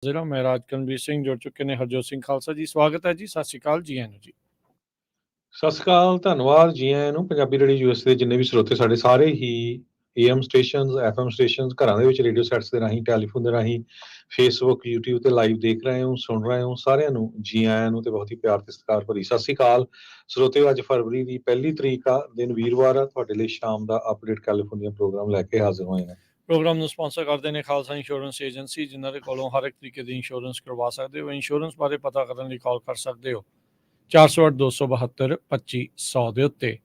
ਜ਼ਿਲ੍ਹਾ ਮੈਂ ਰਾਜਕਨਵੀਰ ਸਿੰਘ ਜੁੜ ਚੁੱਕੇ ਨੇ ਹਰਜੋਤ ਸਿੰਘ ਖਾਲਸਾ ਜੀ। ਸਵਾਗਤ ਹੈ ਜੀ। ਸਤਿ ਸ਼੍ਰੀ ਅਕਾਲ ਜੀ। ਆਇਆਂ ਨੂੰ ਜੀ। ਸਤਿ ਸ਼੍ਰੀ ਅਕਾਲ, ਧੰਨਵਾਦ ਜੀ ਆਇਆਂ ਨੂੰ। ਪੰਜਾਬੀ ਰੇਡੀਓ ਯੂਐਸ ਦੇ ਜਿੰਨੇ ਵੀ ਸਰੋਤੇ ਸਾਡੇ ਸਾਰੇ ਹੀ AM ਸਟੇਸ਼ਨਸ, FM ਸਟੇਸ਼ਨਸ, ਘਰਾਂ ਦੇ ਵਿੱਚ ਰੇਡੀਓ ਸੈਟਸ ਦੇ ਰਾਹੀਂ, ਟੈਲੀਫੋਨ ਦੇ ਰਾਹੀਂ, ਫੇਸਬੁੱਕ, YouTube ਤੇ ਲਾਈਵ ਦੇਖ ਰਹੇ ਹੋ, ਸੁਣ ਰਹੇ ਹੋ, ਸਾਰਿਆਂ ਨੂੰ ਜੀ ਆਇਆਂ ਨੂੰ ਤੇ ਬਹੁਤ ਹੀ ਪਿਆਰ ਤੇ ਸਤਿਕਾਰ ਭਰੀ ਸਤਿ ਸ਼੍ਰੀ ਅਕਾਲ। ਸਰੋਤਿਓ, ਅੱਜ ਫਰਵਰੀ ਦੀ ਪਹਿਲੀ ਤਰੀਕ ਆ, ਦਿਨ ਵੀਰਵਾਰ ਆ। ਤੁਹਾਡੇ ਲਈ ਸ਼ਾਮ ਦਾ ਅਪਡੇਟ ਕੈਲੀਫੋਰਨੀਆ ਪ੍ਰੋਗਰਾਮ ਲੈ ਕੇ ਹਾਜ਼ਰ ਹੋਏ ਹਾਂ। ਪ੍ਰੋਗਰਾਮ ਨੂੰ ਸਪਾਂਸਰ ਕਰਦੇ ਨੇ ਖਾਲਸਾ ਇੰਸ਼ੋਰੈਂਸ ਏਜੰਸੀ, ਜਿਨ੍ਹਾਂ ਦੇ ਕੋਲੋਂ ਹਰ ਇੱਕ ਤਰੀਕੇ ਦੀ ਇੰਸ਼ੋਰੈਂਸ ਕਰਵਾ ਸਕਦੇ ਹੋ। ਇੰਸ਼ੋਰੈਂਸ ਬਾਰੇ ਪਤਾ ਕਰਨ ਲਈ ਕਾਲ ਕਰ ਸਕਦੇ ਹੋ 408-272-2500 ਦੇ ਉੱਤੇ।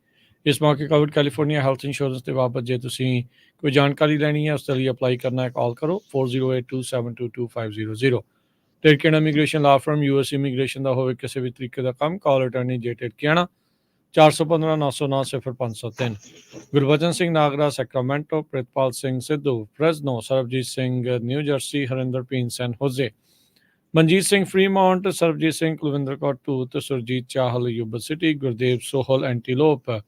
ਇਸ ਮੌਕੇ ਕੋਵਿਡ ਕੈਲੀਫੋਰਨੀਆ ਹੈਲਥ ਇੰਸ਼ੋਰੈਂਸ ਦੇ ਬਾਬਤ ਜੇ ਤੁਸੀਂ ਕੋਈ ਜਾਣਕਾਰੀ ਲੈਣੀ ਹੈ, ਉਸ ਦੇ ਲਈ ਅਪਲਾਈ ਕਰਨਾ ਹੈ, ਕਾਲ ਕਰੋ 4082722500। ਟਿਰਕੇਨ immigration law firm US immigration ਦਾ ਹੋਵੇ ਕਿਸੇ ਵੀ ਤਰੀਕੇ ਦਾ ਕੰਮ, ਕਾਲ ਅਟਾਰਨੀ ਜੇ ਟਿਰਕਿਆਣਾ 415-909-0503। Gurbachan Singh Nagra Sacramento, Pritpal Singh Sidhu Fresno, Sarabjit Singh New Jersey, Harinder ਪੀਨ San Jose, Manjit Singh Fremont, Sarabjit Singh Kulwinder Kaur Dhoot, Surjit Chahal Yuba City, Gurdev Sohal Antelope,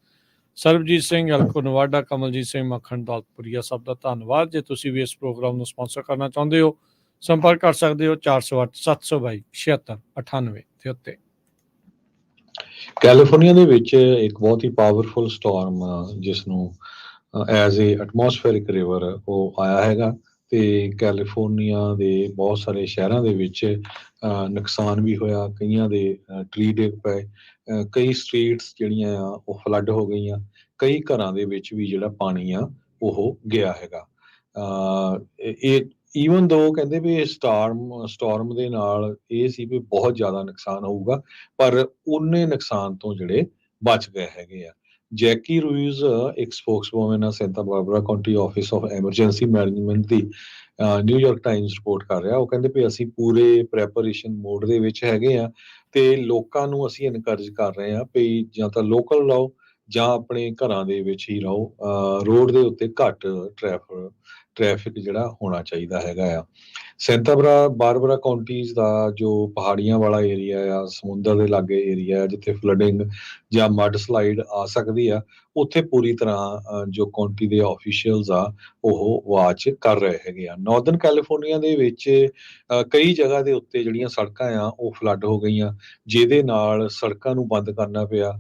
Sarabjit Singh Elko Nevada, Kamaljit Singh Makhan Daulatpuria. ਸਭ ਦਾ ਧੰਨਵਾਦ। ਜੇ ਤੁਸੀਂ ਵੀ ਇਸ ਪ੍ਰੋਗਰਾਮ ਨੂੰ ਸਪਾਂਸਰ ਕਰਨਾ ਚਾਹੁੰਦੇ ਹੋ, ਸੰਪਰਕ ਕਰ ਸਕਦੇ ਹੋ 408-722-7698 ਦੇ ਉੱਤੇ। ਕੈਲੀਫੋਰਨੀਆ ਦੇ ਵਿੱਚ ਇੱਕ ਬਹੁਤ ਹੀ ਪਾਵਰਫੁਲ ਸਟਾਰਮ ਜਿਸ ਨੂੰ ਐਜ਼ ਏ ਐਟਮੋਸਫੇਰਿਕ ਰਿਵਰ ਉਹ ਆਇਆ ਹੈਗਾ ਤੇ ਕੈਲੀਫੋਰਨੀਆ ਦੇ ਬਹੁਤ ਸਾਰੇ ਸ਼ਹਿਰਾਂ ਦੇ ਵਿੱਚ ਨੁਕਸਾਨ ਵੀ ਹੋਇਆ। ਕਈਆਂ ਦੇ ਟਰੀ ਡਿੱਗ ਪਏ, ਕਈ ਸਟਰੀਟਸ ਜਿਹੜੀਆਂ ਆ ਉਹ ਫਲੱਡ ਹੋ ਗਈਆਂ, ਕਈ ਘਰਾਂ ਦੇ ਵਿੱਚ ਵੀ ਜਿਹੜਾ ਪਾਣੀ ਆ ਉਹ ਗਿਆ ਹੈਗਾ। ਇਹ ਈਵਨ ਦੋ ਕਹਿੰਦੇ ਵੀ ਸਟਾਰਮ ਦੇ ਨਾਲ ਇਹ ਸੀ ਵੀ ਬਹੁਤ ਜ਼ਿਆਦਾ ਨੁਕਸਾਨ ਹੋਊਗਾ, ਪਰ ਉਹਨੇ ਨੁਕਸਾਨ ਤੋਂ ਜਿਹੜੇ ਬਚ ਗਏ ਹੈਗੇ ਆ। ਜੈਕੀ ਰੂਇਜ਼ ਇੱਕ ਸਪੋਕਸਵੂਮਨ ਆ Santa Barbara County office of emergency management the, New York Times report ਕਰ ਰਿਹਾ। ਉਹ ਕਹਿੰਦੇ ਵੀ ਅਸੀਂ ਪੂਰੇ ਪ੍ਰੈਪਰੇਸ਼ਨ ਮੋਡ ਦੇ ਵਿੱਚ ਹੈਗੇ ਆ ਤੇ ਲੋਕਾਂ ਨੂੰ ਅਸੀਂ ਇਨਕਰੇਜ ਕਰ ਰਹੇ ਹਾਂ ਵੀ ਜਾਂ ਤਾਂ ਲੋਕਲ ਰਹੋ ਜਾਂ ਆਪਣੇ ਘਰਾਂ ਦੇ ਵਿੱਚ ਹੀ ਰਹੋ। ਰੋਡ ਦੇ ਉੱਤੇ ਘੱਟ ਟ੍ਰੈਫਿਕ ਜਿਹੜਾ ਹੋਣਾ ਚਾਹੀਦਾ ਹੈਗਾ ਆ। ਸੈਂਟਾ ਬਾਰਬਰਾ ਕਾਉਂਟੀਜ਼ ਦਾ ਜੋ ਪਹਾੜੀਆਂ ਵਾਲਾ ਏਰੀਆ ਆ, ਸਮੁੰਦਰ ਦੇ ਲਾਗੇ ਏਰੀਆ ਜਿੱਥੇ ਫਲੱਡਿੰਗ ਜਾਂ ਮੱਡ ਸਲਾਈਡ ਆ ਸਕਦੀ ਆ, ਉੱਥੇ ਪੂਰੀ ਤਰ੍ਹਾਂ ਜੋ ਕਾਉਂਟੀ ਦੇ ਆਫੀਸ਼ੀਅਲਸ ਆ ਉਹ ਵਾਚ ਕਰ ਰਹੇ ਹੈਗੇ ਆ। ਨਾਰਦਰਨ ਕੈਲੀਫੋਰਨੀਆ ਦੇ ਵਿੱਚ ਕਈ ਜਗ੍ਹਾ ਦੇ ਉੱਤੇ ਜਿਹੜੀਆਂ ਸੜਕਾਂ ਆ ਉਹ ਫਲੱਡ ਹੋ ਗਈਆਂ, ਜਿਹਦੇ ਨਾਲ ਸੜਕਾਂ ਨੂੰ ਬੰਦ ਕਰਨਾ ਪਿਆ।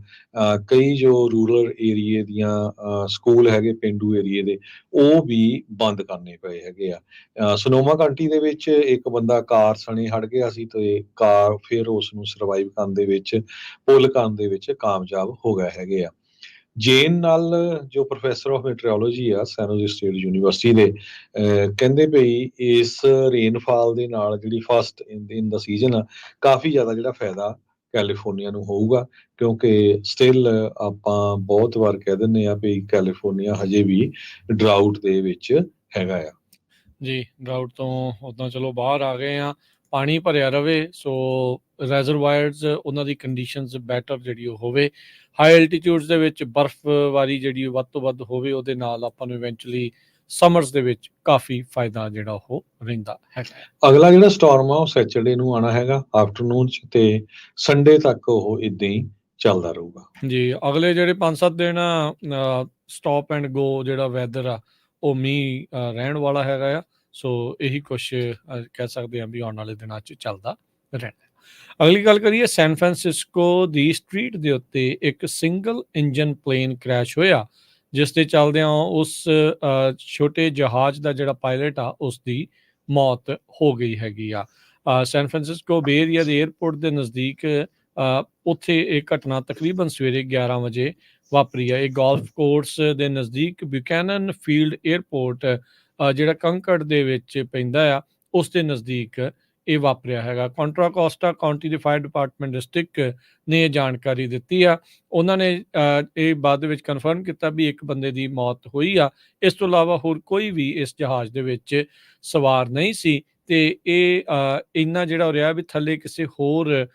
ਕਈ ਜੋ ਰੂਰਲ ਏਰੀਏ ਦੀਆਂ ਸਕੂਲ ਹੈਗੇ ਪੇਂਡੂ ਏਰੀਏ ਦੇ, ਉਹ ਵੀ ਬੰਦ ਕਰਨੇ ਪਏ ਹੈਗੇ ਆ। ਸਨੋਮਾ ਕੰਟੀ ਦੇ ਵਿੱਚ ਇੱਕ ਬੰਦਾ ਕਾਰ ਸਣੇ ਹੜ ਗਿਆ ਸੀ ਤੇ ਕਾਰ ਫਿਰ ਉਸ ਨੂੰ ਸਰਵਾਈਵ ਕਰਨ ਦੇ ਵਿੱਚ, ਪੁੱਲ ਕਰਨ ਦੇ ਵਿੱਚ ਕਾਮਯਾਬ ਹੋ ਗਏ ਹੈਗੇ ਆ। ਜੇਨ ਨਾਲ ਜੋ ਪ੍ਰੋਫੈਸਰ ਆਫ ਮੈਟਰੋਲੋਜੀ ਆ ਸੈਨ ਸਟੇਟ ਯੂਨੀਵਰਸਿਟੀ ਦੇ, ਕਹਿੰਦੇ ਭਈ ਇਸ ਰੇਨਫਾਲ ਦੇ ਨਾਲ ਜਿਹੜੀ ਫਸਟ ਇਨ ਦਾ ਸੀਜ਼ਨ ਆ, ਕਾਫੀ ਜ਼ਿਆਦਾ ਜਿਹੜਾ ਫਾਇਦਾ ਕੈਲੀਫੋਰਨੀਆ ਨੂੰ ਹੋਊਗਾ, ਕਿਉਂਕਿ ਸਟਿਲ ਆਪਾਂ ਬਹੁਤ ਵਾਰ ਕਹਿ ਦਿੰਦੇ ਆ ਵੀ ਕੈਲੀਫੋਰਨੀਆ ਹਜੇ ਵੀ ਡਰਾਊਟ ਦੇ ਵਿੱਚ ਹੈਗਾ ਆ। ਜੀ, ਡਰਾਊਟ ਤੋਂ ਉੱਦਾਂ ਚਲੋ ਬਾਹਰ ਆ ਗਏ ਆ, ਪਾਣੀ ਭਰਿਆ ਰਵੇ, ਸੋ ਰੈਜ਼ਰਵਾਇਰਸ ਉਹਨਾਂ ਦੀ ਕੰਡੀਸ਼ਨਸ ਬੈਟਰ ਜਿਹੜੀ ਉਹ ਹੋਵੇ। ਹਾਈ ਐਲਟੀਟਿਊਡਸ ਦੇ ਵਿੱਚ ਬਰਫ਼ਬਾਰੀ ਜਿਹੜੀ ਵੱਧ ਤੋਂ ਵੱਧ ਹੋਵੇ, ਉਹਦੇ ਨਾਲ ਆਪਾਂ ਨੂੰ ਇਵੈਂਚੁਅਲੀ ਸਮਰਸ ਦੇ ਵਿੱਚ ਕਾਫੀ ਫਾਇਦਾ ਜਿਹੜਾ ਉਹ ਰਹਿੰਦਾ ਹੈਗਾ। ਅਗਲਾ ਜਿਹੜਾ ਸਟਾਰਮ ਆ ਉਹ ਸੈਚਰਡੇ ਨੂੰ ਆਉਣਾ ਹੈਗਾ ਆਫਟਰਨੂਨ 'ਚ, ਤੇ ਸੰਡੇ ਤੱਕ ਉਹ ਇਦਾਂ ਹੀ ਚੱਲਦਾ ਰਹੂਗਾ। ਜੀ, ਅਗਲੇ ਜਿਹੜੇ 5-7 ਦਿਨ ਸਟਾਪ ਐਂਡ ਗੋ ਜਿਹੜਾ ਵੈਦਰ ਆ ਉਹ ਮੀਂਹ ਰਹਿਣ ਵਾਲਾ ਹੈਗਾ ਆ। ਸੋ ਇਹੀ ਕੁਛ ਕਹਿ ਸਕਦੇ ਹਾਂ ਵੀ ਆਉਣ ਵਾਲੇ ਦਿਨਾਂ 'ਚ ਚੱਲਦਾ ਰਹਿਣਾ। ਅਗਲੀ ਗੱਲ ਕਰੀਏ, ਸੈਨ ਫਰਾਂਸਿਸਕੋ ਦੀ ਸਟਰੀਟ ਦੇ ਉੱਤੇ ਇੱਕ ਸਿੰਗਲ ਇੰਜਨ ਪਲੇਨ ਕ੍ਰੈਸ਼ ਹੋਇਆ, ਜਿਸ ਦੇ ਚੱਲਦਿਆਂ ਉਸ ਛੋਟੇ ਜਹਾਜ਼ ਦਾ ਜਿਹੜਾ ਪਾਇਲਟ ਆ ਉਸ ਦੀ ਮੌਤ ਹੋ ਗਈ ਹੈਗੀ ਆ। ਸੈਨ ਫਰਾਂਸਿਸਕੋ ਬੇ ਏਰੀਆ ਦੇ ਏਅਰਪੋਰਟ ਦੇ ਨਜ਼ਦੀਕ ਉੱਥੇ ਇਹ ਘਟਨਾ ਤਕਰੀਬਨ ਸਵੇਰੇ 11 ਵਜੇ ਵਾਪਰੀ ਆ। ਇਹ ਗੋਲਫ ਕੋਰਸ ਦੇ ਨਜ਼ਦੀਕ ਬਿਊਕੈਨਨ ਫੀਲਡ ਏਅਰਪੋਰਟ ਜਿਹੜਾ ਕੰਕੜ ਦੇ ਵਿੱਚ ਪੈਂਦਾ ਆ, ਉਸ ਦੇ ਨਜ਼ਦੀਕ ਇਹ ਵਾਪਰਿਆ ਹੈਗਾ। ਕੰਟਰਾ ਕੋਸਟਾ ਕਾਉਂਟੀ ਦੇ ਫਾਇਰ ਡਿਪਾਰਟਮੈਂਟ ਡਿਸਟ੍ਰਿਕਟ ਨੇ ਇਹ ਜਾਣਕਾਰੀ ਦਿੱਤੀ ਆ। ਉਹਨਾਂ ਨੇ ਇਹ ਬਾਅਦ ਦੇ ਵਿੱਚ ਕਨਫਰਮ ਕੀਤਾ ਵੀ ਇੱਕ ਬੰਦੇ ਦੀ ਮੌਤ ਹੋਈ ਆ। ਇਸ ਤੋਂ ਇਲਾਵਾ ਹੋਰ ਕੋਈ ਵੀ ਇਸ ਜਹਾਜ਼ ਦੇ ਵਿੱਚ ਸਵਾਰ ਨਹੀਂ ਸੀ ਤੇ ਇਹ ਇੰਨਾ ਜਿਹੜਾ ਰਿਹਾ ਵੀ ਥੱਲੇ ਕਿਸੇ ਹੋਰ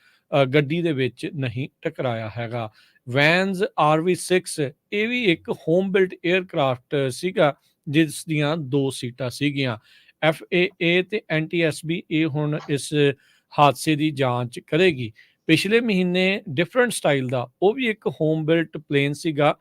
ਗੱਡੀ ਦੇ ਵਿੱਚ ਨਹੀਂ ਟਕਰਾਇਆ ਹੈਗਾ। ਵੈਨਜ਼ RV6 ਇਹ ਵੀ ਇੱਕ ਹੋਮ ਬਿਲਟ ਏਅਰਕ੍ਰਾਫਟ ਸੀਗਾ, ਜਿਸ ਦੀਆਂ 2 ਸੀਟਾਂ ਸੀਗੀਆਂ। FAA ਤੇ NTSB ਇਹ ਹੁਣ ਇਸ ਹਾਦਸੇ ਦੀ ਜਾਂਚ ਕਰੇਗੀ। ਪਿਛਲੇ ਮਹੀਨੇ ਡਿਫਰੈਂਟ ਸਟਾਈਲ ਦਾ ਉਹ ਵੀ ਇੱਕ ਹੋਮ ਬਿਲਟ ਪਲੇਨ ਸੀਗਾ,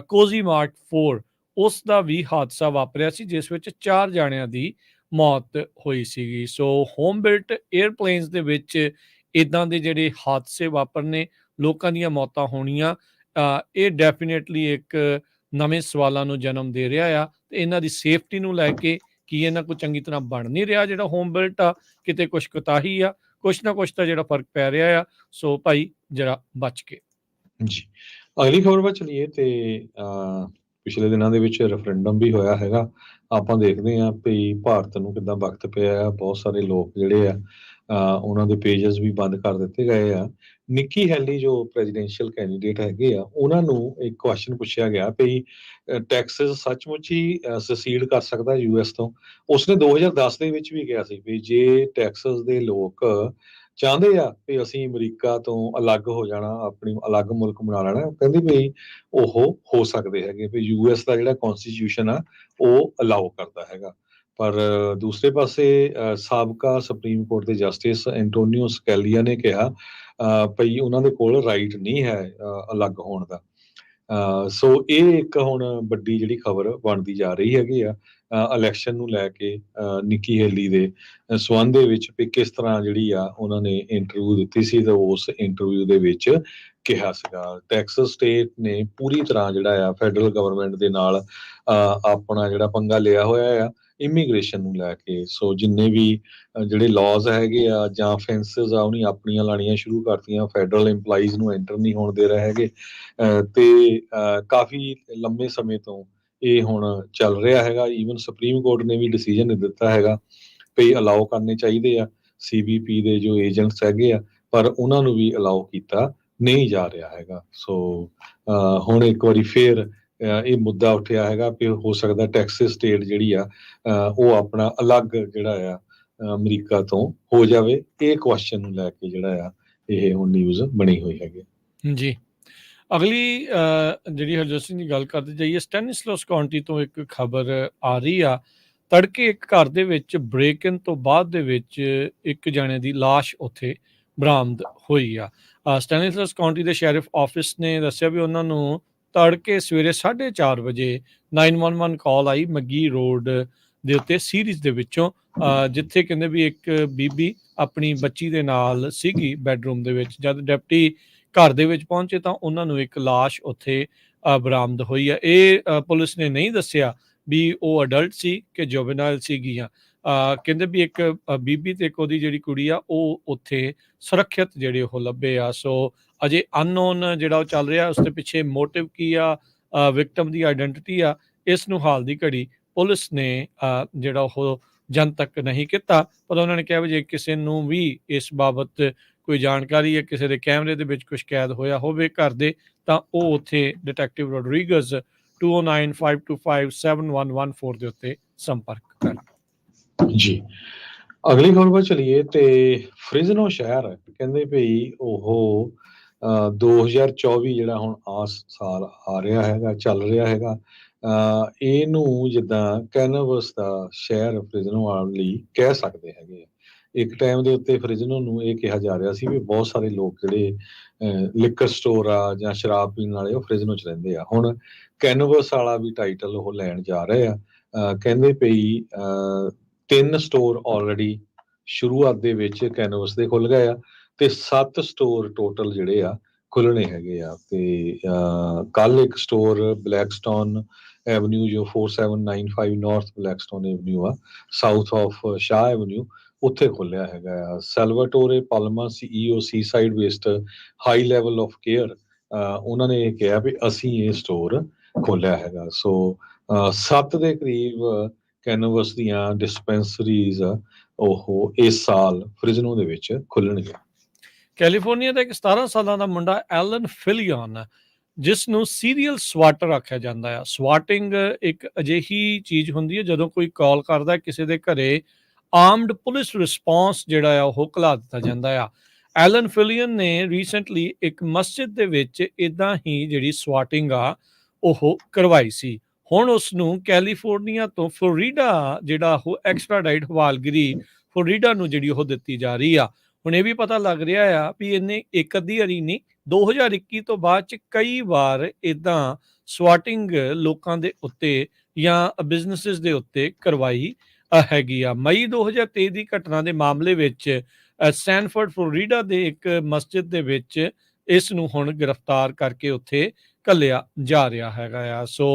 ਕੋਜ਼ੀ ਮਾਰਕ 4, ਉਸ ਦਾ ਵੀ ਹਾਦਸਾ ਵਾਪਰਿਆ ਸੀ, ਜਿਸ ਵਿੱਚ 4 ਜਾਣਿਆਂ ਦੀ ਮੌਤ ਹੋਈ ਸੀਗੀ। ਸੋ ਹੋਮ ਬਿਲਟ ਏਅਰਪਲੇਨਸ ਦੇ ਵਿੱਚ ਇੱਦਾਂ ਦੇ ਜਿਹੜੇ ਹਾਦਸੇ ਵਾਪਰਨੇ, ਲੋਕਾਂ ਦੀਆਂ ਮੌਤਾਂ ਹੋਣੀਆਂ, ਇਹ ਡੈਫੀਨੇਟਲੀ ਇੱਕ ਨਵੇਂ ਸਵਾਲਾਂ ਨੂੰ ਜਨਮ ਦੇ ਰਿਹਾ ਆ। ਤੇ ਇਹਨਾਂ ਦੀ ਸੇਫਟੀ ਨੂੰ ਲੈ ਕੇ ਕੀ ਇਹਨਾਂ ਕੋਲ ਚੰਗੀ ਤਰ੍ਹਾਂ ਬਣ ਨਹੀਂ ਰਿਹਾ ਜਿਹੜਾ ਹੋਮ ਬਿਲਟ ਆ, ਕਿਤੇ ਕੁਛ ਕੁਤਾਹੀ ਆ, ਕੁਛ ਨਾ ਕੁਛ ਤਾਂ ਜਿਹੜਾ ਫਰਕ ਪੈ ਰਿਹਾ ਆ। ਸੋ ਭਾਈ ਜਰਾ ਬਚ ਕੇ। ਜੀ, ਅਗਲੀ ਖਬਰ ਵੱਲ ਚਲੀਏ ਤੇ ਪਿਛਲੇ ਦਿਨਾਂ ਦੇ ਵਿੱਚ ਰੈਫਰੈਂਡਮ ਵੀ ਹੋਇਆ ਹੈਗਾ। ਆਪਾਂ ਦੇਖਦੇ ਹਾਂ ਵੀ ਭਾਰਤ ਨੂੰ ਕਿੱਦਾਂ ਵਕਤ ਪਿਆ ਆ। ਬਹੁਤ ਸਾਰੇ ਲੋਕ ਜਿਹੜੇ ਆ ਉਹਨਾਂ ਦੇ ਪੇਜਸ ਵੀ ਬੰਦ ਕਰ ਦਿੱਤੇ ਗਏ ਆ। ਨਿੱਕੀ ਹੈਲੀ ਜੋ ਪ੍ਰੈਜ਼ੀਡੈਂਸ਼ੀਅਲ ਕੈਂਡੀਡੇਟ ਹੈਗੇ ਆ, ਉਹਨਾਂ ਨੂੰ ਇੱਕ ਕੁਐਸਚਨ ਪੁੱਛਿਆ ਗਿਆ ਵੀ ਟੈਕਸਸ ਸੱਚਮੁੱਚ ਹੀ ਸਸੀਡ ਕਰ ਸਕਦਾ ਯੂਐਸ ਤੋਂ। ਉਸਨੇ 2010 ਦੇ ਵਿੱਚ ਵੀ ਕਿਹਾ ਸੀ ਵੀ ਜੇ ਟੈਕਸਸ ਦੇ ਲੋਕ ਚਾਹੁੰਦੇ ਆ ਵੀ ਅਸੀਂ ਅਮਰੀਕਾ ਤੋਂ ਅਲੱਗ ਹੋ ਜਾਣਾ, ਆਪਣੀ ਅਲੱਗ ਮੁਲਕ ਬਣਾ ਲੈਣਾ, ਕਹਿੰਦੇ ਵੀ ਉਹ ਹੋ ਸਕਦੇ ਹੈਗੇ ਵੀ ਯੂਐਸ ਦਾ ਜਿਹੜਾ ਕੌਨਸਟੀਟਿਊਸ਼ਨ ਆ ਉਹ ਅਲਾਓ ਕਰਦਾ ਹੈਗਾ। ਪਰ ਦੂਸਰੇ ਪਾਸੇ ਸਾਬਕਾ ਸੁਪਰੀਮ ਕੋਰਟ ਦੇ ਜਸਟਿਸ ਐਂਟੋਨੀਓ ਸਕੈਲੀਆ ਨੇ ਕਿਹਾ ਭਈ ਉਹਨਾਂ ਦੇ ਕੋਲ ਰਾਈਟ ਨਹੀਂ ਹੈ ਅਲੱਗ ਹੋਣ ਦਾ। ਸੋ ਇਹ ਇੱਕ ਹੁਣ ਵੱਡੀ ਜਿਹੜੀ ਖਬਰ ਬਣਦੀ ਜਾ ਰਹੀ ਹੈਗੀ ਆ ਇਲੈਕਸ਼ਨ ਨੂੰ ਲੈ ਕੇ, ਨਿੱਕੀ ਹੇਲੀ ਦੇ ਸੰਬੰਧ ਦੇ ਵਿੱਚ ਵੀ ਕਿਸ ਤਰ੍ਹਾਂ ਜਿਹੜੀ ਆ ਉਹਨਾਂ ਨੇ ਇੰਟਰਵਿਊ ਦਿੱਤੀ ਸੀ ਤੇ ਉਸ ਇੰਟਰਵਿਊ ਦੇ ਵਿੱਚ ਕਿਹਾ ਸੀਗਾ। ਟੈਕਸਸ ਸਟੇਟ ਨੇ ਪੂਰੀ ਤਰ੍ਹਾਂ ਜਿਹੜਾ ਆ ਫੈਡਰਲ ਗਵਰਨਮੈਂਟ ਦੇ ਨਾਲ ਆਪਣਾ ਜਿਹੜਾ ਪੰਗਾ ਲਿਆ ਹੋਇਆ ਆ ਇਮੀਗ੍ਰੇਸ਼ਨ ਨੂੰ ਲੈ ਕੇ। ਸੋ ਜਿੰਨੇ ਵੀ ਜਿਹੜੇ ਲਾਜ਼ ਹੈਗੇ ਆ ਜਾਂ ਫੈਂਸਸ ਆ ਉਹਨੀ ਆਪਣੀਆਂ ਲਾਣੀਆਂ ਸ਼ੁਰੂ ਕਰਤੀਆਂ। ਫੈਡਰਲ EMPLOYEES ਨੂੰ ਐਂਟਰ ਨਹੀਂ ਹੋਣ ਦੇ ਰਹੇ ਹੈਗੇ ਤੇ ਕਾਫੀ ਲੰਮੇ ਸਮੇਂ ਤੋਂ ਇਹ ਹੁਣ ਚੱਲ ਰਿਹਾ ਹੈਗਾ। ਈਵਨ ਸੁਪਰੀਮ ਕੋਰਟ ਨੇ ਵੀ ਡਿਸੀਜਨ ਦਿੱਤਾ ਹੈਗਾ ਵੀ ਅਲਾਓ ਕਰਨੇ ਚਾਹੀਦੇ ਆ CBP ਦੇ ਜੋ ਏਜੰਟਸ ਹੈਗੇ ਆ, ਪਰ ਉਹਨਾਂ ਨੂੰ ਵੀ ਅਲਾਓ ਕੀਤਾ ਨਹੀਂ ਜਾ ਰਿਹਾ ਹੈਗਾ। ਸੋ ਹੁਣ ਇੱਕ ਵਾਰੀ ਫੇਰ ਇਹ ਮੁੱਦਾ ਉੱਠਿਆ ਹੈਗਾ ਵੀ ਹੋ ਸਕਦਾ ਟੈਕਸਸ ਸਟੇਟ ਜਿਹੜੀ ਆ ਉਹ ਆਪਣਾ ਅਲੱਗ ਜਿਹੜਾ ਆ ਅਮਰੀਕਾ ਤੋਂ ਹੋ ਜਾਵੇ। ਇਹ ਕੁਐਸਚਨ ਨੂੰ ਲੈ ਕੇ ਜਿਹੜਾ ਆ ਇਹ ਹੁਣ ਨਿਊਜ਼ ਬਣੀ ਹੋਈ ਹੈਗੀ। ਜੀ, ਅਗਲੀ ਜਿਹੜੀ ਹਰਜੋਤ ਸਿੰਘ ਦੀ ਗੱਲ ਕਰਦੇ ਜਾਈਏ, ਸਟੈਨਿਸਲਸ ਕਾਉਂਟੀ ਤੋਂ ਇੱਕ ਖਬਰ ਆ ਰਹੀ ਆ। ਤੜਕੇ ਇੱਕ ਘਰ ਦੇ ਵਿੱਚ ਬ੍ਰੇਕ ਇਨ ਤੋਂ ਬਾਅਦ ਦੇ ਵਿੱਚ ਇੱਕ ਜਣੇ ਦੀ ਲਾਸ਼ ਉੱਥੇ ਬਰਾਮਦ ਹੋਈ ਆ। ਸਟੈਨਿਸਲਸ ਕਾਉਂਟੀ ਦੇ ਸ਼ੈਰਿਫ ਆਫਿਸ ਨੇ ਦੱਸਿਆ ਵੀ ਉਹਨਾਂ ਨੂੰ ਤੜਕੇ ਸਵੇਰੇ 4:30 ਵਜੇ 911 ਕਾਲ ਆਈ ਮੱਗੀ ਰੋਡ ਦੇ ਉੱਤੇ ਸੀਰੀਜ਼ ਦੇ ਵਿੱਚੋਂ, ਜਿੱਥੇ ਕਹਿੰਦੇ ਵੀ ਇੱਕ ਬੀਬੀ ਆਪਣੀ ਬੱਚੀ ਦੇ ਨਾਲ ਸੀਗੀ ਬੈਡਰੂਮ ਦੇ ਵਿੱਚ। ਜਦ ਡਿਪਟੀ ਘਰ ਦੇ ਵਿੱਚ ਪਹੁੰਚੇ ਤਾਂ ਉਹਨਾਂ ਨੂੰ ਇੱਕ ਲਾਸ਼ ਉੱਥੇ ਬਰਾਮਦ ਹੋਈ ਆ। ਇਹ ਪੁਲਿਸ ਨੇ ਨਹੀਂ ਦੱਸਿਆ ਵੀ ਉਹ ਅਡਲਟ ਸੀ ਕਿ ਜੁਵੈਨਾਈਲ ਸੀਗੀਆਂ। ਕਹਿੰਦੇ ਵੀ ਇੱਕ ਬੀਬੀ ਤੇ ਇੱਕ ਉਹਦੀ ਜਿਹੜੀ ਕੁੜੀ ਆ ਉਹ ਉੱਥੇ ਸੁਰੱਖਿਅਤ ਜਿਹੜੇ ਉਹ ਲੱਭੇ ਆ। ਸੋ ਅਜੇ ਅਨਨੋਨ ਜਿਹੜਾ ਉਹ ਚੱਲ ਰਿਹਾ, ਉਸ ਦੇ ਪਿੱਛੇ ਮੋਟਿਵ ਕੀ ਆ, ਵਿਕਟਮ ਦੀ ਆਈਡੈਂਟੀਟੀ ਆ, ਇਸ ਨੂੰ ਹਾਲ ਦੀ ਘੜੀ ਪੁਲਿਸ ਨੇ ਜਿਹੜਾ ਉਹ ਜਨਤਕ ਨਹੀਂ ਕੀਤਾ। ਪਰ ਉਹਨਾਂ ਨੇ ਕਿਹਾ ਵੀ ਜੇ ਕਿਸੇ ਨੂੰ ਵੀ ਇਸ ਬਾਬਤ ਕੋਈ ਜਾਣਕਾਰੀ ਹੈ, ਕਿਸੇ ਦੇ ਕੈਮਰੇ ਦੇ ਵਿੱਚ ਕੁਝ ਕੈਦ ਹੋਇਆ ਹੋਵੇ ਘਰ ਦੇ, ਤਾਂ ਉਹ ਉੱਥੇ ਡਿਟੈਕਟਿਵ ਰੋਡਰੀਗਜ਼ 2095257114 ਦੇ ਉੱਤੇ ਸੰਪਰਕ ਕਰਨ। ਜੀ, ਅਗਲੀ ਖਬਰ ਵੱਲ ਚਲੀਏ ਤੇ ਫ੍ਰਿਜ਼ਨੋ ਸ਼ਹਿਰ ਕਹਿੰਦੇ ਵੀ ਉਹ 2024 ਜਿਹੜਾ ਹੁਣ ਸਾਲ ਆ ਰਿਹਾ ਹੈਗਾ, ਚੱਲ ਰਿਹਾ ਹੈਗਾ, ਇਹਨੂੰ ਜਿੱਦਾਂ ਕੈਨਵਸ ਦਾ ਸ਼ਹਿਰ ਫ੍ਰਿਜ਼ਨੋ ਵਾਲ ਲਈ ਕਹਿ ਸਕਦੇ ਹੈਗੇ ਆ। ਇੱਕ ਟਾਈਮ ਦੇ ਉੱਤੇ ਫ੍ਰਿਜ਼ਨੋ ਨੂੰ ਇਹ ਕਿਹਾ ਜਾ ਰਿਹਾ ਸੀ ਵੀ ਬਹੁਤ ਸਾਰੇ ਲੋਕ ਜਿਹੜੇ ਲਿਕਰ ਸਟੋਰ ਆ ਜਾਂ ਸ਼ਰਾਬ ਪੀਣ ਵਾਲੇ ਉਹ ਫ੍ਰਿਜ਼ਨੋ 'ਚ ਰਹਿੰਦੇ ਆ। ਹੁਣ ਕੈਨਵਸ ਵਾਲਾ ਵੀ ਟਾਈਟਲ ਉਹ ਲੈਣ ਜਾ ਰਹੇ ਆ। ਕਹਿੰਦੇ ਪਈ 3 ਸਟੋਰ ਆਲਰੇਡੀ ਸ਼ੁਰੂਆਤ ਦੇ ਵਿੱਚ ਕੈਨਵਸ ਦੇ ਖੁੱਲ ਗਏ ਆ ਤੇ 7 ਸਟੋਰ ਟੋਟਲ ਜਿਹੜੇ ਆ ਖੁੱਲਣੇ ਹੈਗੇ ਆ। ਤੇ ਕੱਲ ਇੱਕ ਸਟੋਰ ਬਲੈਕਸਟੋਨ ਐਵਨਿਊ ਜੋ 4795 ਨਾਰਥ ਬਲੈਕਸਟੋਨ ਐਵਨਿਊ ਆ, ਸਾਊਥ ਆਫ ਸ਼ਾਹ ਐਵਨਿਊ, ਉੱਥੇ ਖੁੱਲਿਆ ਹੈਗਾ ਆ। Salvatore Palma CEO Seaside West high level of care, ਉਹਨਾਂ ਨੇ ਇਹ ਕਿਹਾ ਵੀ ਅਸੀਂ ਇਹ ਸਟੋਰ ਖੋਲਿਆ ਹੈਗਾ। ਸੋ 7 ਦੇ ਕਰੀਬ ਕੈਨਵਸ ਦੀਆਂ ਡਿਸਪੈਂਸਰੀਜ਼ ਉਹ ਇਸ ਸਾਲ ਫ੍ਰਿਜ਼ਨੋ ਦੇ ਵਿੱਚ ਖੁੱਲਣਗੇ। ਕੈਲੀਫੋਰਨੀਆ ਦਾ ਇੱਕ 17 ਸਾਲਾਂ ਦਾ ਮੁੰਡਾ ਐਲਨ ਫਿਲੀਅਨ, ਜਿਸ ਨੂੰ ਸੀਰੀਅਲ ਸਵਾਟਰ ਆਖਿਆ ਜਾਂਦਾ ਆ। ਸਵਾਟਿੰਗ ਇੱਕ ਅਜਿਹੀ ਚੀਜ਼ ਹੁੰਦੀ ਹੈ ਜਦੋਂ ਕੋਈ ਕਾਲ ਕਰਦਾ ਕਿਸੇ ਦੇ ਘਰੇ, ਆਰਮਡ ਪੁਲਿਸ ਰਿਸਪੌਂਸ ਜਿਹੜਾ ਆ ਉਹ ਘਲਾ ਦਿੱਤਾ ਜਾਂਦਾ ਆ। ਐਲਨ ਫਿਲੀਅਨ ਨੇ ਰੀਸੈਂਟਲੀ ਇੱਕ ਮਸਜਿਦ ਦੇ ਵਿੱਚ ਇਦਾਂ ਹੀ ਜਿਹੜੀ ਸਵਾਟਿੰਗ ਆ ਉਹ ਕਰਵਾਈ ਸੀ। ਹੁਣ ਉਸ ਨੂੰ ਕੈਲੀਫੋਰਨੀਆ ਤੋਂ ਫਲੋਰੀਡਾ ਜਿਹੜਾ ਉਹ ਐਕਸਟਰਾਡਾਈਟ ਹਵਾਲਗਿਰੀ ਫਲੋਰੀਡਾ ਨੂੰ ਜਿਹੜੀ ਉਹ ਦਿੱਤੀ ਜਾ ਰਹੀ ਆ। ਹੁਣ ਇਹ ਵੀ ਪਤਾ ਲੱਗ ਰਿਹਾ ਆ ਵੀ ਇਹਨੇ ਇੱਕ ਅੱਧੀ ਵਾਰੀ ਨਹੀਂ, 2021 ਤੋਂ ਬਾਅਦ ਚ ਕਈ ਵਾਰ ਇਦਾਂ ਸਵਾਟਿੰਗ ਲੋਕਾਂ ਦੇ ਉੱਤੇ ਜਾਂ ਬਿਜ਼ਨਸਿਸ ਦੇ ਉੱਤੇ ਕਰਵਾਈ ਹੈਗੀ ਆ। ਮਈ 2023 ਦੀ ਘਟਨਾ ਦੇ ਮਾਮਲੇ ਵਿੱਚ ਸਟੈਨਫੋਰਡ ਫਲੋਰੀਡਾ ਦੇ ਇੱਕ ਮਸਜਿਦ ਦੇ ਵਿੱਚ ਇਸ ਨੂੰ ਹੁਣ ਗ੍ਰਿਫਤਾਰ ਕਰਕੇ ਉੱਥੇ ਘੱਲਿਆ ਜਾ ਰਿਹਾ ਹੈਗਾ ਆ। ਸੋ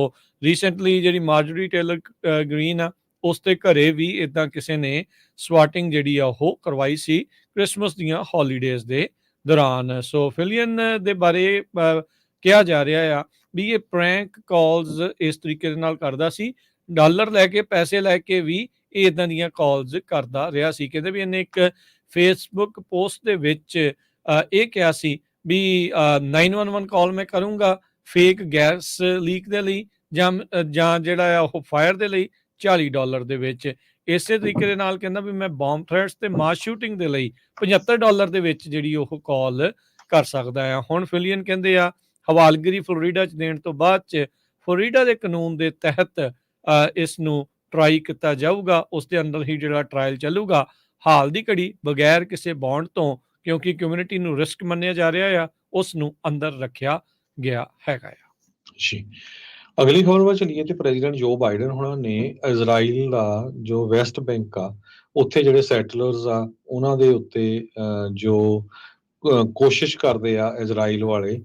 ਰੀਸੈਂਟਲੀ ਜਿਹੜੀ ਮਾਰਜਰੀ ਟੇਲਰ ਗ੍ਰੀਨ ਆ, ਉਸ ਦੇ ਘਰੇ ਵੀ ਇਦਾਂ ਕਿਸੇ ਨੇ ਸਵਾਟਿੰਗ ਜਿਹੜੀ ਆ ਉਹ ਕਰਵਾਈ ਸੀ ਕ੍ਰਿਸਮਸ ਦੀਆਂ ਹੌਲੀਡੇਜ਼ ਦੇ ਦੌਰਾਨ। ਸੋ ਫਿਲੀਅਨ ਦੇ ਬਾਰੇ ਕਿਹਾ ਜਾ ਰਿਹਾ ਆ ਵੀ ਇਹ ਪ੍ਰੈਂਕ ਕਾਲਸ ਇਸ ਤਰੀਕੇ ਦੇ ਨਾਲ ਕਰਦਾ ਸੀ, ਡਾਲਰ ਲੈ ਕੇ, ਪੈਸੇ ਲੈ ਕੇ ਵੀ ਇਹ ਇਦਾਂ ਦੀਆਂ ਕਾਲਸ ਕਰਦਾ ਰਿਹਾ ਸੀ। ਕਹਿੰਦੇ ਵੀ ਇਹਨੇ ਇੱਕ ਫੇਸਬੁੱਕ ਪੋਸਟ ਦੇ ਵਿੱਚ ਇਹ ਕਿਹਾ ਸੀ ਵੀ 911 ਕਾਲ ਮੈਂ ਕਰੂੰਗਾ ਫੇਕ ਗੈਸ ਲੀਕ ਦੇ ਲਈ ਜਾਂ ਜਿਹੜਾ ਆ ਉਹ ਫਾਇਰ ਦੇ ਲਈ $40 ਦੇ ਵਿੱਚ। ਇਸੇ ਤਰੀਕੇ ਦੇ ਨਾਲ ਕਹਿੰਦਾ ਵੀ ਮੈਂ ਬੰਬ ਥ੍ਰੈਟਸ ਤੇ ਮਾਸ ਸ਼ੂਟਿੰਗ ਦੇ ਲਈ $75 ਦੇ ਵਿੱਚ ਜਿਹੜੀ ਉਹ ਕਾਲ ਕਰ ਸਕਦਾ ਆ। ਹੁਣ ਫਿਲੀਅਨ ਕਹਿੰਦੇ ਆ ਹਵਾਲਗਿਰੀ ਫਲੋਰੀਡਾ 'ਚ ਦੇਣ ਤੋਂ ਬਾਅਦ 'ਚ ਫਲੋਰੀਡਾ ਦੇ ਕਾਨੂੰਨ ਦੇ ਤਹਿਤ ਇਸ ਨੂੰ ਟਰਾਈ ਕੀਤਾ ਜਾਊਗਾ, ਉਸ ਦੇ ਅੰਦਰ ਹੀ ਜਿਹੜਾ ਟਰਾਇਲ ਚੱਲੂਗਾ। ਹਾਲ ਦੀ ਘੜੀ ਬਗੈਰ ਕਿਸੇ ਬੌਂਡ ਤੋਂ, ਕਿਉਂਕਿ ਕਮਿਊਨਿਟੀ ਨੂੰ ਰਿਸਕ ਮੰਨਿਆ ਜਾ ਰਿਹਾ ਆ, ਉਸ ਨੂੰ ਅੰਦਰ ਰੱਖਿਆ ਗਿਆ ਹੈਗਾ ਆ। ਜੀ, ਅਗਲੀ ਖਬਰ ਵੱਲ ਚਲੀਏ ਤੇ ਪ੍ਰੈਜ਼ੀਡੈਂਟ ਜੋ ਬਾਈਡਨ ਹੁਣਾਂ ਨੇ ਇਜ਼ਰਾਈਲ ਦਾ ਜੋ ਵੈਸਟ ਬੈਂਕ ਆ, ਉੱਥੇ ਜਿਹੜੇ ਸੈਟਲਰਸ ਆ ਉਹਨਾਂ ਦੇ ਉੱਤੇ ਜੋ ਕੋਸ਼ਿਸ਼ ਕਰਦੇ ਆ ਇਜ਼ਰਾਈਲ ਵਾਲੇ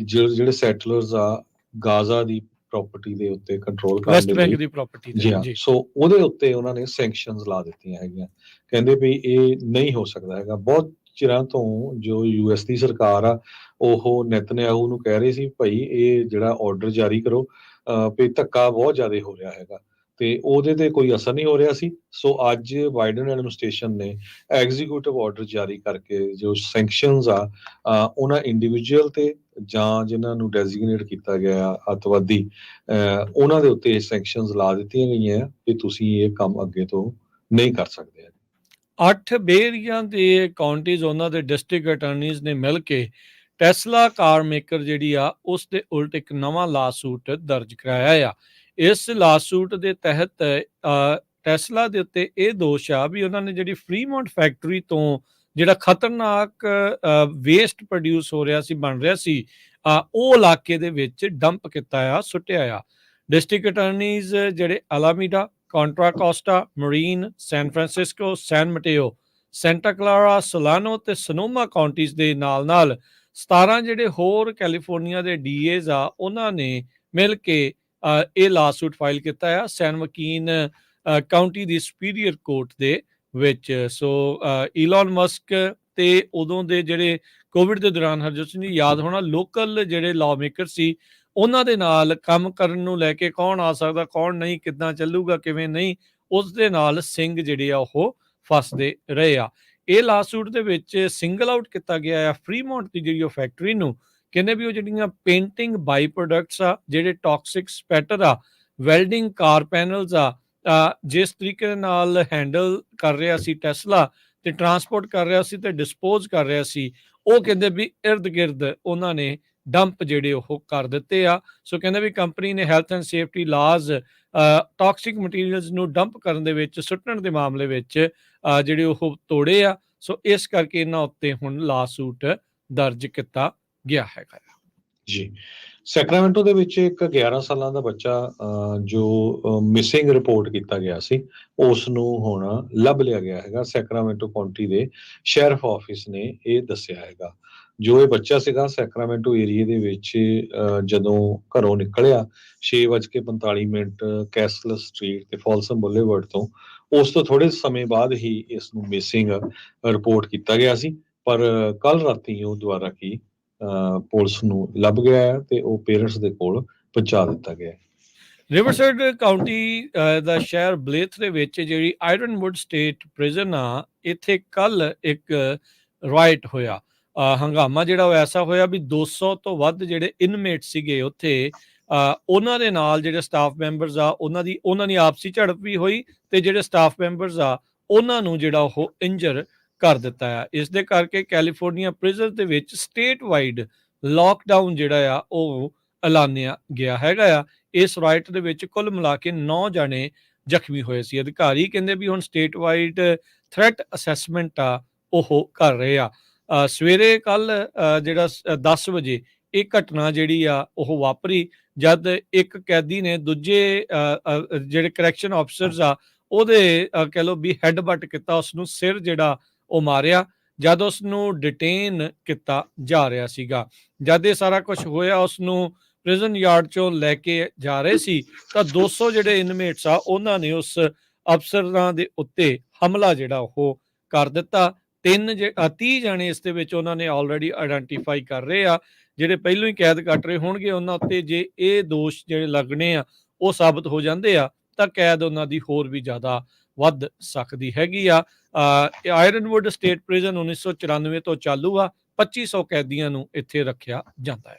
ਜਿਹੜੇ ਸੈਟਲਰਸ ਆ ਗਾਜ਼ਾ ਦੀ ਪ੍ਰਾਪਰਟੀ ਦੇ ਉੱਤੇ ਕੰਟਰੋਲ ਕਰਨ ਵੈਸਟ ਦੇ ਬੈਂਕ ਲਈ, ਦੀ ਪ੍ਰਾਪਰਟੀ ਜੀ ਹਾਂ, ਜੀ। ਸੋ ਉਹਦੇ ਉੱਤੇ ਉਹਨਾਂ ਨੇ ਸੈਂਕਸ਼ਨਸ ਲਾ ਦਿੱਤੀਆਂ ਹੈਗੀਆਂ। ਕਹਿੰਦੇ ਵੀ ਇਹ ਨਹੀਂ ਹੋ ਸਕਦਾ ਹੈਗਾ। ਬਹੁਤ ਚਿਰਾਂ ਤੋਂ ਜੋ ਯੂਐਸ ਦੀ ਸਰਕਾਰ ਆ ਉਹ ਨੇਤਨਯਾਹੂ ਨੂੰ ਕਹਿ ਰਹੀ ਸੀ ਭਾਈ ਇਹ ਜਿਹੜਾ ਆਰਡਰ ਜਾਰੀ ਕਰੋ, ਵੀ ਧੱਕਾ ਬਹੁਤ ਜ਼ਿਆਦਾ ਹੋ ਰਿਹਾ ਹੈਗਾ, ਤੇ ਉਹਦੇ ਤੇ ਕੋਈ ਅਸਰ ਨਹੀਂ ਹੋ ਰਿਹਾ ਸੀ। ਸੋ ਅੱਜ ਬਾਈਡਨ ਐਡਮਿਨਿਸਟ੍ਰੇਸ਼ਨ ਨੇ ਐਗਜ਼ੀਕਿਊਟਿਵ ਆਰਡਰ ਜਾਰੀ ਕਰਕੇ ਜੋ ਸੈਂਕਸ਼ਨਸ ਆ ਉਹਨਾਂ ਇੰਡੀਵਿਜੂਅਲ ਤੇ ਜਾਂ ਜਿਨ੍ਹਾਂ ਨੂੰ ਡੈਜ਼ਿਗਨੇਟ ਕੀਤਾ ਗਿਆ ਅੱਤਵਾਦੀ, ਉਹਨਾਂ ਦੇ ਉੱਤੇ ਸੈਂਕਸ਼ਨਸ ਲਾ ਦਿੱਤੀਆਂ ਗਈਆਂ ਕਿ ਤੁਸੀਂ ਇਹ ਕੰਮ ਅੱਗੇ ਤੋਂ ਨਹੀਂ ਕਰ ਸਕਦੇ। 8 ਬੇਰੀਆਂ ਦੇ ਕਾਉਂਟੀਜ਼ ਉਹਨਾਂ ਦੇ ਡਿਸਟ੍ਰਿਕਟ ਅਟਾਰਨੀਜ਼ ਨੇ ਮਿਲ ਕੇ ਟੈਸਲਾ ਕਾਰ ਮੇਕਰ ਜਿਹੜੀ ਆ ਉਸ ਦੇ ਉਲਟ ਇੱਕ ਨਵਾਂ ਲਾਸੂਟ ਦਰਜ ਕਰਾਇਆ ਆ। ਇਸ ਲਾਸੂਟ ਦੇ ਤਹਿਤ ਟੈਸਲਾ ਦੇ ਉੱਤੇ ਇਹ ਦੋਸ਼ ਆ ਵੀ ਉਹਨਾਂ ਨੇ ਜਿਹੜੀ ਫਰੀਮੌਂਟ ਫੈਕਟਰੀ ਤੋਂ ਜਿਹੜਾ ਖਤਰਨਾਕ ਵੇਸਟ ਪ੍ਰੋਡਿਊਸ ਹੋ ਰਿਹਾ ਸੀ, ਬਣ ਰਿਹਾ ਸੀ, ਉਹ ਇਲਾਕੇ ਦੇ ਵਿੱਚ ਡੰਪ ਕੀਤਾ ਆ, ਸੁੱਟਿਆ ਆ। ਡਿਸਟ੍ਰਿਕਟ ਅਟਾਰਨੀਜ਼ ਜਿਹੜੇ ਅਲਾਮੀਡਾ, ਕੰਟਰਾ ਕੋਸਟਾ, ਮਰੀਨ, ਸੈਨ ਫਰਾਂਸਿਸਕੋ, ਸੈਨ ਮਟੇਓ, ਸੈਂਟਾ ਕਲਾਰਾ, ਸੋਲਾਨੋ ਤੇ ਸਨੋਮਾ ਕਾਉਂਟੀਜ਼ ਦੇ ਨਾਲ 17 ਜਿਹੜੇ ਹੋਰ ਕੈਲੀਫੋਰਨੀਆ ਦੇ ਡੀਏਜ਼ ਆ ਉਹਨਾਂ ਨੇ ਮਿਲ ਕੇ ਇਹ ਲਾਸੂਟ ਫਾਈਲ ਕੀਤਾ ਆ ਸੈਨ ਵਕੀਨ ਕਾਉਂਟੀ ਦੀ ਸੁਪੀਰੀਅਰ ਕੋਰਟ ਦੇ ਵਿੱਚ। ਸੋ ਈਲਨ ਮਸਕ ਤੇ ਉਦੋਂ ਦੇ ਜਿਹੜੇ ਕੋਵਿਡ ਦੇ ਦੌਰਾਨ, ਹਰਜੋਤ ਸਿੰਘ ਜੀ ਯਾਦ ਹੋਣਾ, ਲੋਕਲ ਜਿਹੜੇ ਲਾਅ ਮੇਕਰ ਸੀ ਉਹਨਾਂ ਦੇ ਨਾਲ ਕੰਮ ਕਰਨ ਨੂੰ ਲੈ ਕੇ ਕੌਣ ਆ ਸਕਦਾ, ਕੌਣ ਨਹੀਂ, ਕਿੱਦਾਂ ਚੱਲੂਗਾ, ਕਿਵੇਂ ਨਹੀਂ, ਉਸ ਦੇ ਨਾਲ ਸਿੰਘ ਜਿਹੜੇ ਆ ਉਹ ਫਸਦੇ ਰਹੇ ਆ। ਇਹ ਲਾਸੂਟ ਦੇ ਵਿੱਚ ਸਿੰਗਲ ਆਊਟ ਕੀਤਾ ਗਿਆ ਆ ਫਰੀਮੌਂਟ ਦੀ ਜਿਹੜੀ ਉਹ ਫੈਕਟਰੀ ਨੂੰ। ਕਹਿੰਦੇ ਵੀ ਉਹ ਜਿਹੜੀਆਂ ਪੇਂਟਿੰਗ ਬਾਈ ਪ੍ਰੋਡਕਟਸ ਆ, ਜਿਹੜੇ ਟੌਕਸਿਕ ਸਪੈਟਰ ਆ, ਵੈਲਡਿੰਗ ਕਾਰ ਪੈਨਲਸ ਆ, ਜਿਸ ਤਰੀਕੇ ਦੇ ਨਾਲ ਹੈਂਡਲ ਕਰ ਰਿਹਾ ਸੀ ਟੈਸਲਾ ਤੇ ਟਰਾਂਸਪੋਰਟ ਕਰ ਰਿਹਾ ਸੀ ਤੇ ਡਿਸਪੋਜ਼ ਕਰ ਰਿਹਾ ਸੀ, ਉਹ ਕਹਿੰਦੇ ਵੀ ਇਰਦ ਗਿਰਦ ਉਹਨਾਂ ਨੇ ਡੰਪ ਜਿਹੜੇ ਉਹ ਕਰ ਦਿੱਤੇ ਆ। ਸੋ ਕਹਿੰਦੇ ਵੀ ਕੰਪਨੀ ਨੇ health and safety ਲਾਜ਼ toxic materials ਨੂੰ ਡੰਪ ਕਰਨ ਦੇ ਵਿੱਚ, ਸੁੱਟਣ ਦੇ ਮਾਮਲੇ ਵਿੱਚ ਜਿਹੜੇ ਉਹ ਤੋੜੇ ਆ। ਸੋ ਇਸ ਕਰਕੇ ਇਹਨਾਂ ਉੱਤੇ ਹੁਣ ਲਾਸੂਟ ਦਰਜ ਕੀਤਾ ਗਿਆ ਹੈਗਾ। ਜੀ, ਸੈਕਰਾਮੈਂਟੋ ਦੇ ਵਿੱਚ ਇੱਕ 11 ਸਾਲਾਂ ਦਾ ਬੱਚਾ ਜੋ ਮਿਸਿੰਗ ਰਿਪੋਰਟ ਕੀਤਾ ਗਿਆ ਸੀ, ਉਸ ਨੂੰ ਹੁਣ ਲੱਭ ਲਿਆ ਗਿਆ ਹੈਗਾ। ਸੈਕਰਾਮੈਂਟੋ ਕਾਉਂਟੀ ਦੇ ਸ਼ੈਰਿਫ ਆਫਿਸ ਨੇ ਇਹ ਦੱਸਿਆ ਹੈਗਾ। ਜੋ ਇਹ ਬੱਚਾ ਸੀਗਾ ਸੈਕਰਾਮੈਂਟੋ ਏਰੀਏ ਦੇ ਵਿੱਚ ਜਦੋਂ ਘਰੋਂ ਨਿਕਲਿਆ 6:45 ਕੈਸਲ ਸਟਰੀਟ ਤੇ ਫਾਲਸਮ ਬੁਲੇਵਰਡ ਤੋਂ, ਉਸ ਤੋਂ ਥੋੜੇ ਸਮੇਂ ਬਾਅਦ ਹੀ ਇਸ ਨੂੰ ਮਿਸਿੰਗ ਰਿਪੋਰਟ ਕੀਤਾ ਗਿਆ ਸੀ। ਪਰ ਕੱਲ ਰਾਤੀ ਉਹ ਦੁਬਾਰਾ ਕੀ ਪੁਲਿਸ ਨੂੰ ਲੱਭ ਗਿਆ ਹੈ ਤੇ ਉਹ ਪੇਰੈਂਟਸ ਦੇ ਕੋਲ ਪਹੁੰਚਾ ਦਿੱਤਾ ਗਿਆ। ਰਿਵਰਸਾਈਡ ਕਾਉਂਟੀ ਦਾ ਸ਼ਹਿਰ ਬਲੇਥ ਦੇ ਵਿੱਚ ਜਿਹੜੀ ਆਇਰਨਵੁੱਡ ਸਟੇਟ ਪ੍ਰਿਜ਼ਨ ਆ, ਇੱਥੇ ਕੱਲ ਇੱਕ ਰਾਈਟ ਹੋਇਆ, ਹੰਗਾਮਾ ਜਿਹੜਾ ਉਹ ਐਸਾ ਹੋਇਆ ਵੀ 200 ਤੋਂ ਵੱਧ ਜਿਹੜੇ ਇਨਮੇਟ ਸੀਗੇ ਉੱਥੇ, ਉਹਨਾਂ ਦੇ ਨਾਲ ਜਿਹੜੇ ਸਟਾਫ ਮੈਂਬਰਸ ਆ ਉਹਨਾਂ ਦੀ ਆਪਸੀ ਝੜਪ ਵੀ ਹੋਈ ਤੇ ਜਿਹੜੇ ਸਟਾਫ ਮੈਂਬਰਸ ਆ ਉਹਨਾਂ ਨੂੰ ਜਿਹੜਾ ਉਹ ਇੰਜਰ ਕਰ ਦਿੱਤਾ ਆ। ਇਸ ਦੇ ਕਰਕੇ ਕੈਲੀਫੋਰਨੀਆ ਪ੍ਰਿਜ਼ਨ ਦੇ ਵਿੱਚ ਸਟੇਟ ਵਾਈਡ ਲਾਕਡਾਊਨ ਜਿਹੜਾ ਆ ਉਹ ਐਲਾਨਿਆ ਗਿਆ ਹੈਗਾ ਆ। ਇਸ ਰਾਈਟ ਦੇ ਵਿੱਚ ਕੁੱਲ ਮਿਲਾ ਕੇ 9 ਜਣੇ ਜ਼ਖਮੀ ਹੋਏ ਸੀ। ਅਧਿਕਾਰੀ ਕਹਿੰਦੇ ਵੀ ਹੁਣ ਸਟੇਟ ਵਾਈਡ ਥ੍ਰੈਟ ਅਸੈਸਮੈਂਟ ਆ ਉਹ ਕਰ ਰਹੇ ਆ। ਸਵੇਰੇ ਕੱਲ ਜਿਹੜਾ 10 ਵਜੇ ਇਹ ਘਟਨਾ ਜਿਹੜੀ ਆ ਉਹ ਵਾਪਰੀ, ਜਦ ਇੱਕ ਕੈਦੀ ਨੇ ਦੂਜੇ ਜਿਹੜੇ ਕਰੈਕਸ਼ਨ ਆਫਿਸਰਸ ਆ ਉਹਦੇ ਕਹਿ ਲਓ ਵੀ ਹੈਡਬੱਟ ਕੀਤਾ, ਉਸਨੂੰ ਸਿਰ ਜਿਹੜਾ ਉਹ ਮਾਰਿਆ ਜਦ ਉਸਨੂੰ ਡਿਟੇਨ ਕੀਤਾ ਜਾ ਰਿਹਾ ਸੀਗਾ। ਜਦ ਇਹ ਸਾਰਾ ਕੁਝ ਹੋਇਆ, ਉਸਨੂੰ ਪ੍ਰਿਜ਼ਨ ਯਾਰਡ ਚੋਂ ਲੈ ਕੇ ਜਾ ਰਹੇ ਸੀ ਤਾਂ 200 ਜਿਹੜੇ ਇਨਮੇਟਸ ਆ ਉਹਨਾਂ ਨੇ ਉਸ ਅਫਸਰਾਂ ਦੇ ਉੱਤੇ ਹਮਲਾ ਜਿਹੜਾ ਉਹ ਕਰ ਦਿੱਤਾ। 30 ਜਾਣੇ ਇਸ ਦੇ ਵਿੱਚ ਉਹਨਾਂ ਨੇ ਆਲਰੇਡੀ ਆਇਡੈਂਟੀਫਾਈ ਕਰ ਰਹੇ ਆ, ਜਿਹੜੇ ਪਹਿਲਾਂ ਹੀ ਕੈਦ ਕੱਟ ਰਹੇ ਹੋਣਗੇ ਉਹਨਾਂ ਉੱਤੇ। ਜੇ ਇਹ ਦੋਸ਼ ਜਿਹੜੇ ਲੱਗਣੇ ਆ ਉਹ ਸਾਬਤ ਹੋ ਜਾਂਦੇ ਆ ਤਾਂ ਕੈਦ ਉਹਨਾਂ ਦੀ ਹੋਰ ਵੀ ਜ਼ਿਆਦਾ ਵੱਧ ਸਕਦੀ ਹੈਗੀ ਆ। ਆਇਰਨਵੁੱਡ ਸਟੇਟ ਪ੍ਰਿਜ਼ਨ 1994 ਤੋਂ ਚਾਲੂ ਆ, 2500 ਕੈਦੀਆਂ ਨੂੰ ਇੱਥੇ ਰੱਖਿਆ ਜਾਂਦਾ ਹੈ।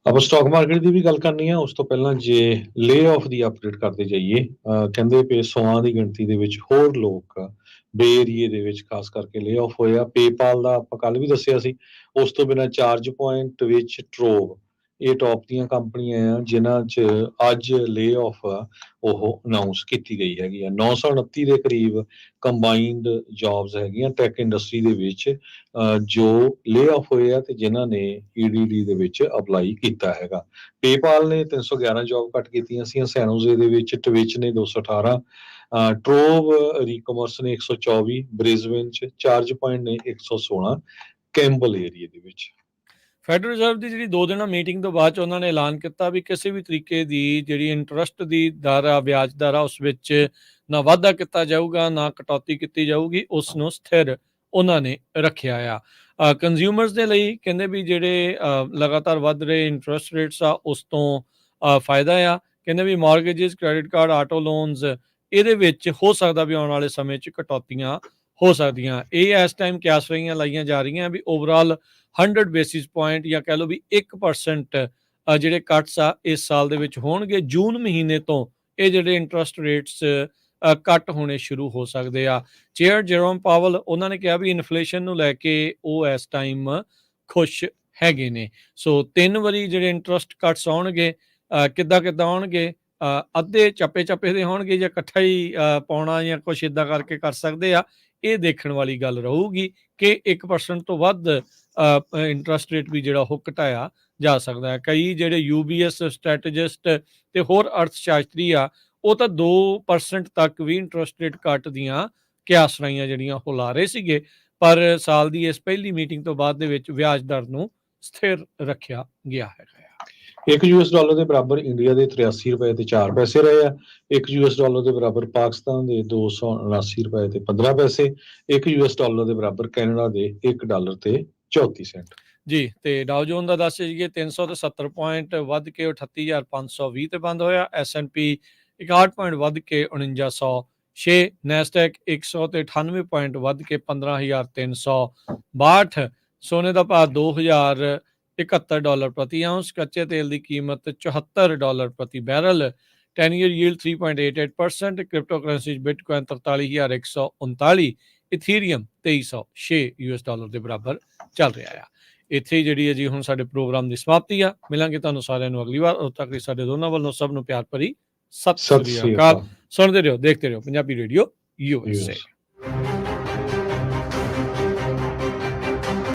ਆਪਾਂ ਸਟਾਕ ਮਾਰਕੀਟ ਦੀ ਵੀ ਗੱਲ ਕਰਨੀ ਆ। ਉਸ ਤੋਂ ਪਹਿਲਾਂ ਜੇ ਲੇ ਆਫ ਦੀ ਅਪਡੇਟ ਕਰਦੇ ਜਾਈਏ, ਕਹਿੰਦੇ ਪਏ 100 ਦੀ ਗਿਣਤੀ ਦੇ ਵਿੱਚ ਹੋਰ ਲੋਕ ਬੇ ਏਰੀਏ ਦੇ ਵਿੱਚ ਖਾਸ ਕਰਕੇ ਲੇ ਆਫ ਹੋਇਆ। ਪੇਪਾਲ ਦਾ ਆਪਾਂ ਕੱਲ ਵੀ ਦੱਸਿਆ ਸੀ। ਉਸ ਤੋਂ ਬਿਨਾਂ ਚਾਰਜ ਪੁਆਇੰਟ ਵਿੱਚ ਟਰੋਵ, ਇਹ ਟੌਪ ਦੀਆਂ ਕੰਪਨੀਆਂ ਆ ਜਿਨ੍ਹਾਂ 'ਚ ਅੱਜ ਲੇ ਆਫ ਉਹ ਅਨਾਉਂਸ ਕੀਤੀ ਗਈ ਹੈਗੀ ਆ। 929 ਦੇ ਕਰੀਬ ਕੰਬਾਈਨਡ ਜੌਬਸ ਹੈਗੀਆਂ ਟੈਕ ਇੰਡਸਟਰੀ ਦੇ ਵਿੱਚ ਜੋ ਲੇ ਆਫ ਹੋਏ ਆ ਤੇ ਜਿਨ੍ਹਾਂ ਨੇ EDD ਦੇ ਵਿੱਚ ਅਪਲਾਈ ਕੀਤਾ ਹੈਗਾ। ਪੇਪਾਲ ਨੇ 311 ਜੌਬ ਕੱਟ ਕੀਤੀਆਂ ਸੀ। ਸੈਨੋਜ਼ੇ ਦੇ ਵਿੱਚ ਟਵਿਚ ਨੇ 218, ਟਰੋਵ ਰੀਕਮਰਸ ਨੇ 124, ਬ੍ਰਿਸਬੇਨ 'ਚ ਚਾਰਜ ਪੁਆਇੰਟ ਨੇ 116, ਕੈਂਬਲ ਏਰੀਏ ਦੇ ਵਿੱਚ। ਫੈਡਰਲ ਰਿਜ਼ਰਵ ਦੀ ਜਿਹੜੀ 2 ਦਿਨਾਂ ਮੀਟਿੰਗ ਤੋਂ ਬਾਅਦ 'ਚ ਉਹਨਾਂ ਨੇ ਐਲਾਨ ਕੀਤਾ ਵੀ ਕਿਸੇ ਵੀ ਤਰੀਕੇ ਦੀ ਜਿਹੜੀ ਇੰਟਰਸਟ ਦੀ ਦਰ ਆ, ਵਿਆਜ ਦਰ ਆ, ਉਸ ਵਿੱਚ ਨਾ ਵਾਧਾ ਕੀਤਾ ਜਾਊਗਾ ਨਾ ਕਟੌਤੀ ਕੀਤੀ ਜਾਊਗੀ, ਉਸ ਨੂੰ ਸਥਿਰ ਉਹਨਾਂ ਨੇ ਰੱਖਿਆ ਆ। ਕੰਜ਼ਿਊਮਰਸ ਦੇ ਲਈ ਕਹਿੰਦੇ ਵੀ ਜਿਹੜੇ ਲਗਾਤਾਰ ਵੱਧ ਰਹੇ ਇੰਟਰਸਟ ਰੇਟਸ ਆ ਉਸ ਤੋਂ ਫਾਇਦਾ ਆ। ਕਹਿੰਦੇ ਵੀ ਮਾਰਗੇਜਿਸ, ਕ੍ਰੈਡਿਟ ਕਾਰਡ, ਆਟੋ ਲੋਨਸ ਇਹਦੇ ਵਿੱਚ ਹੋ ਸਕਦਾ ਵੀ ਆਉਣ ਵਾਲੇ ਸਮੇਂ 'ਚ ਕਟੌਤੀਆਂ ਹੋ ਸਕਦੀਆਂ। ਇਹ ਇਸ ਟਾਈਮ ਕਿਆਸ ਰਹੀਆਂ ਲਾਈਆਂ ਜਾ ਰਹੀਆਂ ਵੀ ਓਵਰਆਲ 100 ਬੇਸਿਸ ਪੁਆਇੰਟ ਜਾਂ ਕਹਿ ਲਓ ਵੀ 1% ਜਿਹੜੇ ਕੱਟਸ ਆ ਇਸ ਸਾਲ ਦੇ ਵਿੱਚ ਹੋਣਗੇ। ਜੂਨ ਮਹੀਨੇ ਤੋਂ ਇਹ ਜਿਹੜੇ ਇੰਟਰਸਟ ਰੇਟਸ ਕੱਟ ਹੋਣੇ ਸ਼ੁਰੂ ਹੋ ਸਕਦੇ ਆ। ਚੇਅਰ ਜੈਰੋਮ ਪਾਵਲ ਉਹਨਾਂ ਨੇ ਕਿਹਾ ਵੀ ਇਨਫਲੇਸ਼ਨ ਨੂੰ ਲੈ ਕੇ ਉਹ ਇਸ ਟਾਈਮ ਖੁਸ਼ ਹੈਗੇ ਨੇ। ਸੋ 3 ਵਾਰੀ ਜਿਹੜੇ ਇੰਟਰਸਟ ਕੱਟਸ ਆਉਣਗੇ, ਕਿੱਦਾਂ ਆਉਣਗੇ, ਅੱਧੇ ਚੱਪੇ ਦੇ ਹੋਣਗੇ ਜਾਂ ਇਕੱਠਾ ਹੀ ਪਾਉਣਾ ਜਾਂ ਕੁਛ ਇੱਦਾਂ ਕਰਕੇ ਕਰ ਸਕਦੇ ਆ। ਇਹ ਦੇਖਣ ਵਾਲੀ ਗੱਲ ਰਹੂਗੀ ਕਿ 1% ਤੋਂ ਵੱਧ ਇੰਟਰਸਟ ਰੇਟ ਵੀ ਜਿਹੜਾ ਉਹ ਘਟਾਇਆ ਜਾ ਸਕਦਾ ਹੈ। ਕਈ ਜਿਹੜੇ UBS ਸਟ੍ਰੈਟੇਜਿਸਟ ਤੇ ਹੋਰ ਅਰਥ ਸ਼ਾਸਤਰੀ ਆ ਉਹ ਤਾਂ 2% ਤੱਕ ਵੀ ਇੰਟਰਸਟ ਰੇਟ ਕੱਟ ਦੀਆਂ ਕਿਆਸਰਾਈਆਂ ਜਿਹੜੀਆਂ ਉਹ ਲਾ ਰਹੇ ਸੀਗੇ, ਪਰ ਸਾਲ ਦੀ ਇਸ ਪਹਿਲੀ ਮੀਟਿੰਗ ਤੋਂ ਬਾਅਦ ਦੇ ਵਿੱਚ ਵਿਆਜ ਦਰ ਨੂੰ ਸਥਿਰ ਰੱਖਿਆ ਗਿਆ ਹੈਗਾ। $1 ਦੇ ਬਰਾਬਰ ਇੰਡੀਆ ਦੇ 83 ਰੁਪਏ ਤੇ 4 ਪੈਸੇ ਰਹੇ ਆ। $1 ਦੇ ਬਰਾਬਰ ਪਾਕਿਸਤਾਨ ਦੇ 279 ਰੁਪਏ ਤੇ 15 ਪੈਸੇ। $1 ਦੇ ਬਰਾਬਰ ਕੈਨੇਡਾ ਦੇ $1 ਤੇ 34 ਸੈਂਟ। ਜੀ, ਤੇ ਡਾਓ ਜੋਨ ਦਾ ਦੱਸ ਜਾਈਏ 370 ਪੁਆਇੰਟ ਵੱਧ ਕੇ 38,520 ਤੇ ਬੰਦ ਹੋਇਆ। S&P 61 ਪੁਆਇੰਟ ਵੱਧ ਕੇ 4906। ਨੈਸਡੈਕ 100 ਤੇ 98 ਪੁਆਇੰਟ ਵੱਧ ਕੇ 15,362। ਸੋਨੇ ਦਾ ਭਾਅ $2,071 ਪ੍ਰਤੀ ਆਉਂਸ। ਕੱਚੇ ਤੇਲ ਦੀ ਕੀਮਤ $74 ਪ੍ਰਤੀ barrel. 10-year yield 3.88%। Crypto currency Bitcoin 43,139। ਇਥੀਰੀਅਮ $2306 ਦੇ ਬਰਾਬਰ ਚੱਲ ਰਿਹਾ ਆ। ਇੱਥੇ ਜਿਹੜੀ ਹੈ ਜੀ ਹੁਣ ਸਾਡੇ ਪ੍ਰੋਗਰਾਮ ਦੀ ਸਮਾਪਤੀ ਆ। ਮਿਲਾਂਗੇ ਤੁਹਾਨੂੰ ਸਾਰਿਆਂ ਨੂੰ ਅਗਲੀ ਵਾਰ। ਉਦੋਂ ਤੱਕ ਲਈ ਸਾਡੇ ਦੋਨਾਂ ਵੱਲੋਂ ਸਭ ਨੂੰ ਪਿਆਰ ਭਰੀ ਸਤਿ ਸ੍ਰੀ ਅਕਾਲ। ਸੁਣਦੇ ਰਹੋ, ਦੇਖਦੇ ਰਹੋ ਪੰਜਾਬੀ ਰੇਡੀਓ USA।